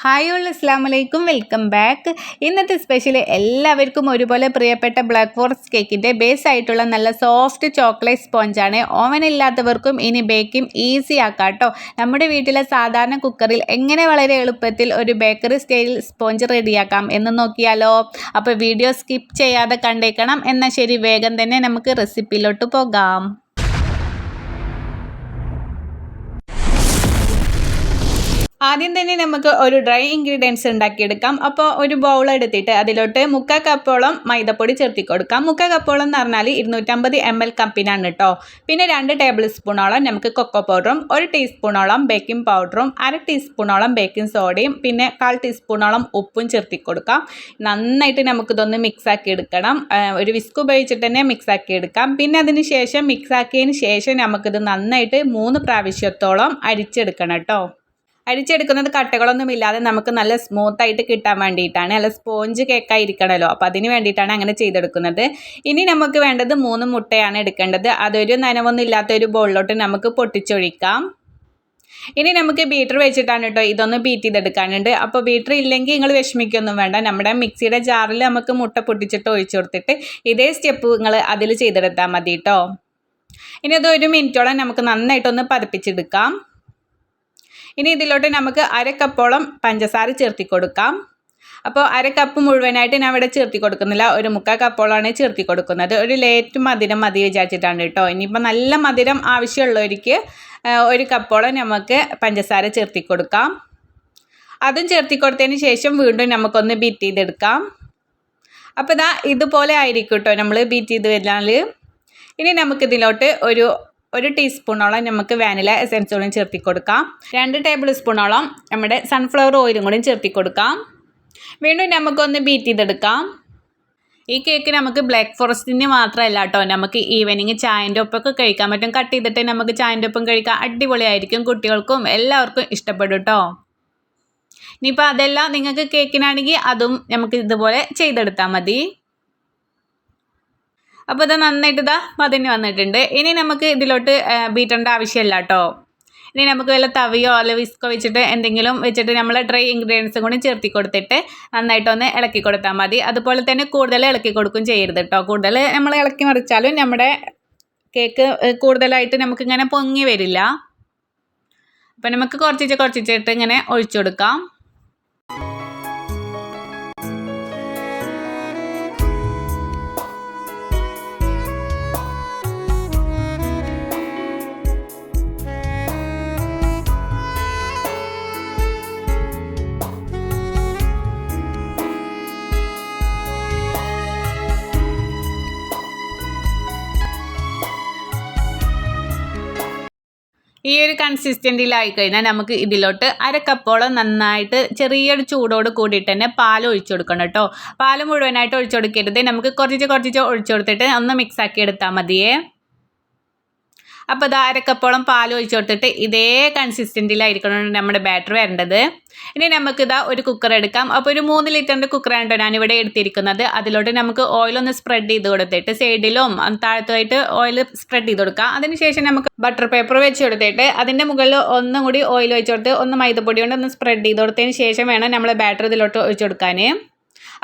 Hi all അസ്സലാമു അലൈക്കും welcome back. ഇന്നത്തെ സ്പെഷ്യൽ എല്ലാവർക്കും ഒരുപോലെ പ്രിയപ്പെട്ട ബ്ലാക്ക് ഫോറസ്റ്റ് കേക്കിൻ്റെ ബേസ് ആയിട്ടുള്ള നല്ല സോഫ്റ്റ് ചോക്ലേറ്റ് സ്പോഞ്ചാണ്. ഓവൻ ഇല്ലാത്തവർക്കും ഇനി ബേക്കിംഗ് ഈസി ആക്കാം കേട്ടോ. നമ്മുടെ വീട്ടിലെ സാധാരണ കുക്കറിൽ എങ്ങനെ വളരെ എളുപ്പത്തിൽ ഒരു ബേക്കറി സ്റ്റൈൽ സ്പോഞ്ച് റെഡിയാക്കാം എന്ന് നോക്കിയാലോ. അപ്പോൾ വീഡിയോ സ്കിപ്പ് ചെയ്യാതെ കണ്ടേക്കണം. എന്നാൽ ശരി, വേഗം തന്നെ നമുക്ക് റെസിപ്പിയിലോട്ട് പോകാം. ആദ്യം തന്നെ നമുക്ക് ഒരു ഡ്രൈ ഇൻഗ്രീഡിയൻസ് ഉണ്ടാക്കിയെടുക്കാം. അപ്പോൾ ഒരു ബൗൾ എടുത്തിട്ട് അതിലോട്ട് 3/4 കപ്പോളം മൈദപ്പൊടി ചേർത്തി കൊടുക്കാം. 3/4 കപ്പോളം എന്ന് പറഞ്ഞാൽ 250 ml കപ്പിനാണ് കേട്ടോ. പിന്നെ 2 ടേബിൾ സ്പൂണോളം നമുക്ക് കൊക്കോ പൗഡറും 1 ടീസ്പൂണോളം ബേക്കിംഗ് പൗഡറും 1/2 ടീസ്പൂണോളം ബേക്കിംഗ് സോഡയും പിന്നെ 1/4 ടീസ്പൂണോളം ഉപ്പും ചേർത്തി കൊടുക്കാം. നന്നായിട്ട് നമുക്കിതൊന്ന് മിക്സാക്കി എടുക്കണം. ഒരു വിസ്ക് ഉപയോഗിച്ചിട്ട് തന്നെ മിക്സാക്കി എടുക്കാം. പിന്നെ അതിന് ശേഷം മിക്സാക്കിയതിന് ശേഷം നമുക്കിത് നന്നായിട്ട് 3 പ്രാവശ്യത്തോളം അരിച്ചെടുക്കണം കേട്ടോ. അരിച്ചെടുക്കുന്നത് കട്ടകളൊന്നും ഇല്ലാതെ നമുക്ക് നല്ല സ്മൂത്തായിട്ട് കിട്ടാൻ വേണ്ടിയിട്ടാണ്. നല്ല സ്പോഞ്ച് കേക്കായിരിക്കണമല്ലോ, അപ്പോൾ അതിന് വേണ്ടിയിട്ടാണ് അങ്ങനെ ചെയ്തെടുക്കുന്നത്. ഇനി നമുക്ക് വേണ്ടത് 3 മുട്ടയാണ് എടുക്കേണ്ടത്. അതൊരു നനവൊന്നും ഇല്ലാത്തൊരു ബൗളിലോട്ട് നമുക്ക് പൊട്ടിച്ചൊഴിക്കാം. ഇനി നമുക്ക് ബീറ്റർ വെച്ചിട്ടാണ് കേട്ടോ ഇതൊന്ന് ബീറ്റ് ചെയ്തെടുക്കാനുണ്ട്. അപ്പോൾ ബീറ്റർ ഇല്ലെങ്കിൽ നിങ്ങൾ വിഷമിക്കൊന്നും വേണ്ട. നമ്മുടെ മിക്സിയുടെ ജാറിൽ നമുക്ക് മുട്ട പൊട്ടിച്ചിട്ട് ഒഴിച്ചു കൊടുത്തിട്ട് ഇതേ സ്റ്റെപ്പ് നിങ്ങൾ അതിൽ ചെയ്തെടുത്താൽ മതി കേട്ടോ. ഇനി അത് 1 മിനിറ്റോളം നമുക്ക് നന്നായിട്ടൊന്ന് പതപ്പിച്ചെടുക്കാം. ഇനി ഇതിലോട്ട് നമുക്ക് 1/2 കപ്പോളം പഞ്ചസാര ചേർത്തി കൊടുക്കാം. അപ്പോൾ 1/2 കപ്പ് മുഴുവനായിട്ട് ഞാൻ ഇവിടെ ചേർത്തി കൊടുക്കുന്നില്ല, ഒരു 3/4 കപ്പോളാണ് ചേർത്തി കൊടുക്കുന്നത്. ഒരു ലേറ്റ് മധുരം മതി വിചാരിച്ചിട്ടാണ് കേട്ടോ. ഇനിയിപ്പോൾ നല്ല മധുരം ആവശ്യമുള്ളവർക്ക് 1 കപ്പോളം നമുക്ക് പഞ്ചസാര ചേർത്തി കൊടുക്കാം. അതും ചേർത്തി കൊടുത്തതിന് ശേഷം വീണ്ടും നമുക്കൊന്ന് ബീറ്റ് ചെയ്തെടുക്കാം. അപ്പോൾ ഇതുപോലെ ആയിരിക്കും കേട്ടോ നമ്മൾ ബീറ്റ് ചെയ്ത് വരുന്നാൽ. ഇനി നമുക്കിതിലോട്ട് ഒരു ടീസ്പൂണോളം നമുക്ക് വാനില എസൻസ് കൂടി ചേർത്തി കൊടുക്കാം. 2 ടേബിൾ സ്പൂണോളം നമ്മുടെ സൺഫ്ലവർ ഓയിലും കൂടി ചേർത്തി കൊടുക്കാം. വീണ്ടും നമുക്കൊന്ന് ബീറ്റ് ചെയ്തെടുക്കാം. ഈ കേക്ക് നമുക്ക് ബ്ലാക്ക് ഫോറസ്റ്റിന് മാത്രമല്ല കേട്ടോ, നമുക്ക് ഈവനിങ് ചായൻ്റെ ഒപ്പമൊക്കെ കഴിക്കാൻ പറ്റും. കട്ട് ചെയ്തിട്ട് നമുക്ക് ചായൻ്റെ ഒപ്പം കഴിക്കാൻ അടിപൊളിയായിരിക്കും. കുട്ടികൾക്കും എല്ലാവർക്കും ഇഷ്ടപ്പെടും കേട്ടോ. ഇനിയിപ്പോൾ അതെല്ലാം നിങ്ങൾക്ക് കേക്കിനാണെങ്കിൽ അതും നമുക്ക് ഇതുപോലെ ചെയ്തെടുത്താൽ മതി. അപ്പോൾ ഇത് നന്നായിട്ട് പതിഞ്ഞ് വന്നിട്ടുണ്ട്. ഇനി നമുക്ക് ഇതിലോട്ട് ബീറ്റേണ്ട ആവശ്യമില്ല കേട്ടോ. ഇനി നമുക്ക് വല്ല തവിയോ അല്ല വിസ്കോ വെച്ചിട്ട് എന്തെങ്കിലും വെച്ചിട്ട് നമ്മൾ ഡ്രൈ ഇൻഗ്രീഡിയൻസും കൂടി ചേർത്തി കൊടുത്തിട്ട് നന്നായിട്ടൊന്ന് ഇളക്കി കൊടുത്താൽ മതി. അതുപോലെ തന്നെ കൂടുതൽ ഇളക്കി കൊടുക്കും ചെയ്യരുത് കേട്ടോ. കൂടുതൽ നമ്മൾ ഇളക്കി മറിച്ചാലും നമ്മുടെ കേക്ക് കൂടുതലായിട്ട് നമുക്കിങ്ങനെ പൊങ്ങി വരില്ല. അപ്പോൾ നമുക്ക് കുറച്ചിട്ട് ഇങ്ങനെ ഒഴിച്ചു കൊടുക്കാം. ഈ ഒരു കൺസിസ്റ്റൻറ്റിലായി കഴിഞ്ഞാൽ നമുക്ക് ഇതിലോട്ട് 1/2 കപ്പോളം നന്നായിട്ട് ചെറിയൊരു ചൂടോട് കൂടിയിട്ട് തന്നെ പാൽ ഒഴിച്ചു കൊടുക്കണം കേട്ടോ. പാൽ മുഴുവനായിട്ട് ഒഴിച്ചു കൊടുക്കരുത്. നമുക്ക് കുറച്ച് ഒഴിച്ചു കൊടുത്തിട്ട് ഒന്ന് മിക്സാക്കി എടുത്താൽ മതിയേ. അപ്പോൾ 1/2 കപ്പോളം പാൽ ഒഴിച്ചു കൊടുത്തിട്ട് ഇതേ കൺസിസ്റ്റൻറ്റിലായിരിക്കണം നമ്മുടെ ബാറ്റർ വരേണ്ടത്. ഇനി നമുക്കിതാ ഒരു കുക്കർ എടുക്കാം. അപ്പോൾ ഒരു 3 ലിറ്ററിൻ്റെ കുക്കറാണ് കേട്ടോ ഞാനിവിടെ എടുത്തിരിക്കുന്നത്. അതിലോട്ട് നമുക്ക് ഓയിലൊന്ന് സ്പ്രെഡ് ചെയ്ത് കൊടുത്തിട്ട് സൈഡിലും താഴത്തുമായിട്ട് ഓയിൽ സ്പ്രെഡ് ചെയ്ത് കൊടുക്കാം. അതിനുശേഷം നമുക്ക് ബട്ടർ പേപ്പർ വെച്ച് കൊടുത്തിട്ട് അതിൻ്റെ മുകളിൽ ഒന്നും കൂടി ഓയിൽ വെച്ച് കൊടുത്ത് ഒന്ന് മൈദപ്പൊടി കൊണ്ട് ഒന്ന് സ്പ്രെഡ് ചെയ്ത് കൊടുത്തതിന് ശേഷം വേണം നമ്മൾ ബാറ്റർ ഇതിലോട്ട് ഒഴിച്ചു കൊടുക്കാൻ.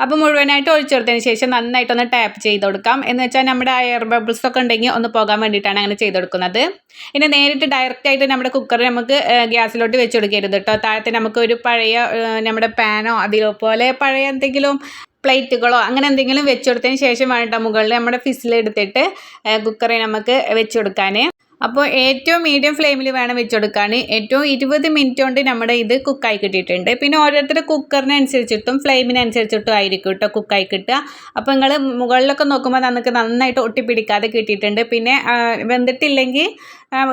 അപ്പോൾ മുഴുവനായിട്ട് ഒഴിച്ചു കൊടുത്തതിന് ശേഷം നന്നായിട്ടൊന്ന് ടാപ്പ് ചെയ്ത് കൊടുക്കാം. എന്ന് വെച്ചാൽ നമ്മുടെ എയർ ബബിൾസ് ഒക്കെ ഉണ്ടെങ്കിൽ ഒന്ന് പോകാൻ വേണ്ടിയിട്ടാണ് അങ്ങനെ ചെയ്ത് കൊടുക്കുന്നത്. ഇനി നേരിട്ട് ഡയറക്റ്റായിട്ട് നമ്മുടെ കുക്കർ നമുക്ക് ഗ്യാസിലോട്ട് വെച്ച് കൊടുക്കരുത് കേട്ടോ. താഴത്തെ നമുക്ക് ഒരു പഴയ നമ്മുടെ പാനോ അതിപോലെ പഴയ എന്തെങ്കിലും പ്ലേറ്റുകളോ അങ്ങനെ എന്തെങ്കിലും വെച്ച് കൊടുത്തതിന് ശേഷം വേണ്ട മുകളിൽ നമ്മുടെ ഫിസിലെടുത്തിട്ട് കുക്കറെ നമുക്ക് വെച്ച് കൊടുക്കാൻ. അപ്പോൾ ഏറ്റവും മീഡിയം ഫ്ലെയിമിൽ വേണം വെച്ച് കൊടുക്കാൻ. ഏറ്റവും 20 മിനിറ്റ് കൊണ്ട് നമ്മുടെ ഇത് കുക്കായി കിട്ടിയിട്ടുണ്ട്. പിന്നെ ഓരോരുത്തരുടെ കുക്കറിനനുസരിച്ചിട്ടും ഫ്ലെയിമിനനുസരിച്ചിട്ടും ആയിരിക്കും കേട്ടോ കുക്കായി കിട്ടുക. അപ്പോൾ നിങ്ങൾ മുകളിലൊക്കെ നോക്കുമ്പോൾ നമുക്ക് നന്നായിട്ട് ഒട്ടിപ്പിടിക്കാതെ കിട്ടിയിട്ടുണ്ട്. പിന്നെ വെന്തിട്ടില്ലെങ്കിൽ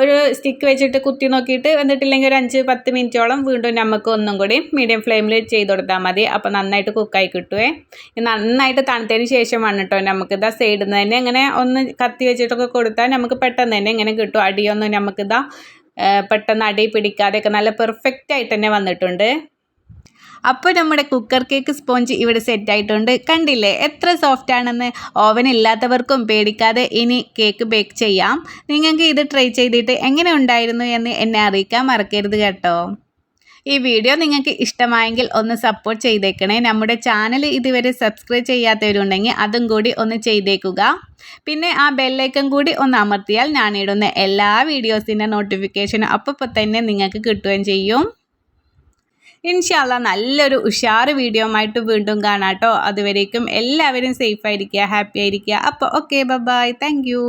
ഒരു സ്റ്റിക്ക് വെച്ചിട്ട് കുത്തി നോക്കിയിട്ട് വെന്തിട്ടില്ലെങ്കിൽ ഒരു 5-10 മിനിറ്റോളം വീണ്ടും നമുക്ക് ഒന്നും കൂടി മീഡിയം ഫ്ലെയിമിൽ ചെയ്ത് കൊടുത്താൽ മതി. അപ്പോൾ നന്നായിട്ട് കുക്കായി കിട്ടുവേ. നന്നായിട്ട് തണുത്തതിന് ശേഷമാണ് കേട്ടോ നമുക്കിതാ സൈഡിൽ നിന്ന് തന്നെ ഇങ്ങനെ ഒന്ന് കത്തി വെച്ചിട്ടൊക്കെ കൊടുത്താൽ നമുക്ക് പെട്ടെന്ന് തന്നെ ഇങ്ങനെ കിട്ടും. അടിയൊന്നും നമുക്കിതാ പെട്ടെന്ന് അടി പിടിക്കാതെയൊക്കെ നല്ല പെർഫെക്റ്റ് ആയിട്ട് തന്നെ വന്നിട്ടുണ്ട്. അപ്പോൾ നമ്മുടെ കുക്കർ കേക്ക് സ്പോഞ്ച് ഇവിടെ സെറ്റായിട്ടുണ്ട്. കണ്ടില്ലേ എത്ര സോഫ്റ്റ് ആണെന്ന്. ഓവൻ ഇല്ലാത്തവർക്കും പേടിക്കാതെ ഇനി കേക്ക് ബേക്ക് ചെയ്യാം. നിങ്ങൾക്ക് ഇത് ട്രൈ ചെയ്തിട്ട് എങ്ങനെ ഉണ്ടായിരുന്നു എന്ന് എന്നെ അറിയിക്കാൻ മറക്കരുത് കേട്ടോ. ഈ വീഡിയോ നിങ്ങൾക്ക് ഇഷ്ടമായെങ്കിൽ ഒന്ന് സപ്പോർട്ട് ചെയ്തേക്കണേ. നമ്മുടെ ചാനൽ ഇതുവരെ സബ്സ്ക്രൈബ് ചെയ്യാത്തവരുണ്ടെങ്കിൽ അതും കൂടി ഒന്ന് ചെയ്തേക്കുക. പിന്നെ ആ ബെല്ലൈക്കൺ കൂടി ഒന്ന് അമർത്തിയാൽ ഞാനിടുന്ന എല്ലാ വീഡിയോസിൻ്റെ നോട്ടിഫിക്കേഷനും അപ്പോൾ തന്നെ നിങ്ങൾക്ക് കിട്ടുകയും ചെയ്യും. ഇൻഷാ അല്ലാ നല്ലൊരു ഉഷാറ് വീഡിയോ ആയിട്ട് വീണ്ടും കാണാം കേട്ടോ. അതുവരേക്കും എല്ലാവരും സേഫ് ആയിരിക്കുക, ഹാപ്പി ആയിരിക്കുക. അപ്പോൾ ഓക്കെ, ബൈ, താങ്ക് യു.